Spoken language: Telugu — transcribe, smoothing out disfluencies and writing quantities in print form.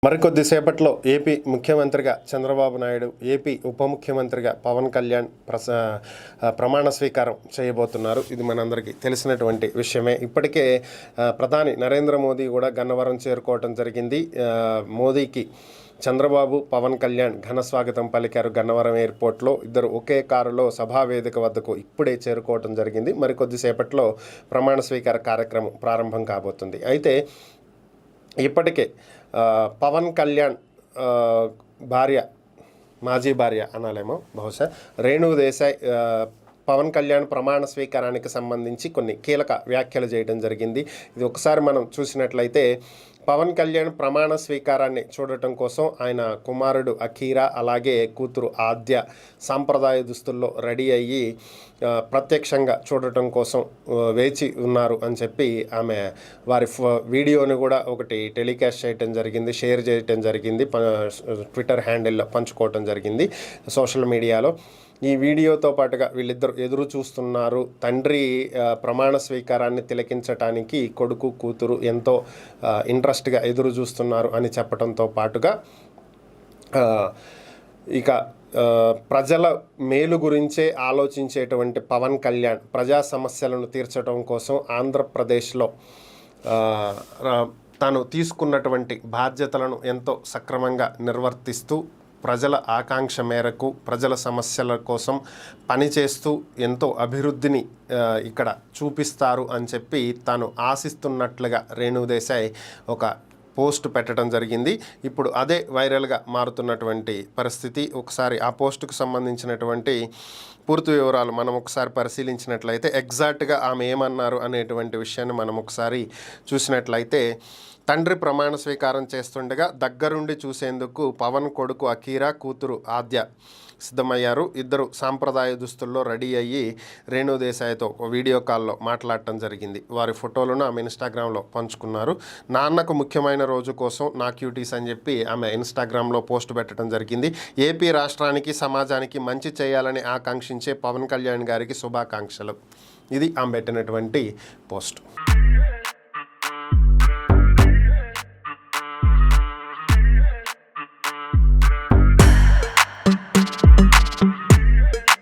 మరికొద్దిసేపట్లో ఏపీ ముఖ్యమంత్రిగా చంద్రబాబు నాయుడు, ఏపీ ఉప ముఖ్యమంత్రిగా పవన్ కళ్యాణ్ ప్రమాణ స్వీకారం చేయబోతున్నారు. ఇది మనందరికీ తెలిసినటువంటి విషయమే. ఇప్పటికే ప్రధాని నరేంద్ర మోదీ కూడా గన్నవరం చేరుకోవటం జరిగింది. మోదీకి చంద్రబాబు, పవన్ కళ్యాణ్ ఘన స్వాగతం పలికారు గన్నవరం ఎయిర్పోర్ట్లో. ఇద్దరు ఒకే కారులో సభావేదిక వద్దకు ఇప్పుడే చేరుకోవటం జరిగింది. మరికొద్దిసేపట్లో ప్రమాణ స్వీకార కార్యక్రమం ప్రారంభం కాబోతుంది. అయితే ఇప్పటికే పవన్ కళ్యాణ్ భార్య, మాజీ భార్య అనాలేమో బహుశా, రేణు దేశాయ్ పవన్ కళ్యాణ్ ప్రమాణ స్వీకారానికి సంబంధించి కొన్ని కీలక వ్యాఖ్యలు చేయడం జరిగింది. ఇది ఒకసారి మనం చూసినట్లయితే పవన్ కళ్యాణ్ ప్రమాణ స్వీకారాన్ని చూడటం కోసం ఆయన కుమారుడు అఖీరా అలాగే కూతురు ఆద్య సాంప్రదాయ దుస్తుల్లో రెడీ అయ్యి ప్రత్యక్షంగా చూడటం కోసం వేచి ఉన్నారు అని చెప్పి ఆమె వారి వీడియోని కూడా ఒకటి టెలికాస్ట్ చేయటం జరిగింది, షేర్ చేయటం జరిగింది, ట్విట్టర్ హ్యాండిల్లో పంచుకోవటం జరిగింది సోషల్ మీడియాలో. ఈ వీడియోతో పాటుగా వీళ్ళిద్దరు ఎదురు చూస్తున్నారు. తండ్రి ప్రమాణ స్వీకారాన్ని తిలకించటానికి కొడుకు కూతురు ఎంతో ఇంట్రెస్ట్గా ఎదురు చూస్తున్నారు అని చెప్పడంతో పాటుగా ఇక ప్రజల మేలు గురించే ఆలోచించేటువంటి పవన్ కళ్యాణ్ ప్రజా సమస్యలను తీర్చడం కోసం ఆంధ్రప్రదేశ్లో తాను తీసుకున్నటువంటి బాధ్యతలను ఎంతో సక్రమంగా నిర్వర్తిస్తూ ప్రజల ఆకాంక్ష మేరకు ప్రజల సమస్యల కోసం పనిచేస్తూ ఎంతో అభివృద్ధిని ఇక్కడ చూపిస్తారు అని చెప్పి తాను ఆశిస్తున్నట్లుగా రేణు దేశాయ్ ఒక పోస్ట్ పెట్టడం జరిగింది. ఇప్పుడు అదే వైరల్గా మారుతున్నటువంటి పరిస్థితి. ఒకసారి ఆ పోస్టుకు సంబంధించినటువంటి పూర్తి వివరాలు మనం ఒకసారి పరిశీలించినట్లయితే ఎగ్జాక్ట్గా ఆమె ఏమన్నారు అనేటువంటి విషయాన్ని మనం ఒకసారి చూసినట్లయితే, తండ్రి ప్రమాణ స్వీకారం చేస్తుండగా దగ్గరుండి చూసేందుకు పవన్ కొడుకు అఖీరా, కూతురు ఆద్య సిద్ధమయ్యారు. ఇద్దరు సాంప్రదాయ దుస్తుల్లో రెడీ అయ్యి రేణు దేశాయ్తో వీడియో కాల్లో మాట్లాడటం జరిగింది. వారి ఫోటోలను ఆమె ఇన్స్టాగ్రామ్లో పంచుకున్నారు. నాన్నకు ముఖ్యమైన రోజు కోసం నా క్యూటీస్ అని చెప్పి ఆమె ఇన్స్టాగ్రామ్లో పోస్ట్ పెట్టడం జరిగింది. ఏపీ రాష్ట్రానికి, సమాజానికి మంచి చేయాలని ఆకాంక్షించే పవన్ కళ్యాణ్ గారికి శుభాకాంక్షలు. ఇది ఆమె పెట్టినటువంటి పోస్ట్.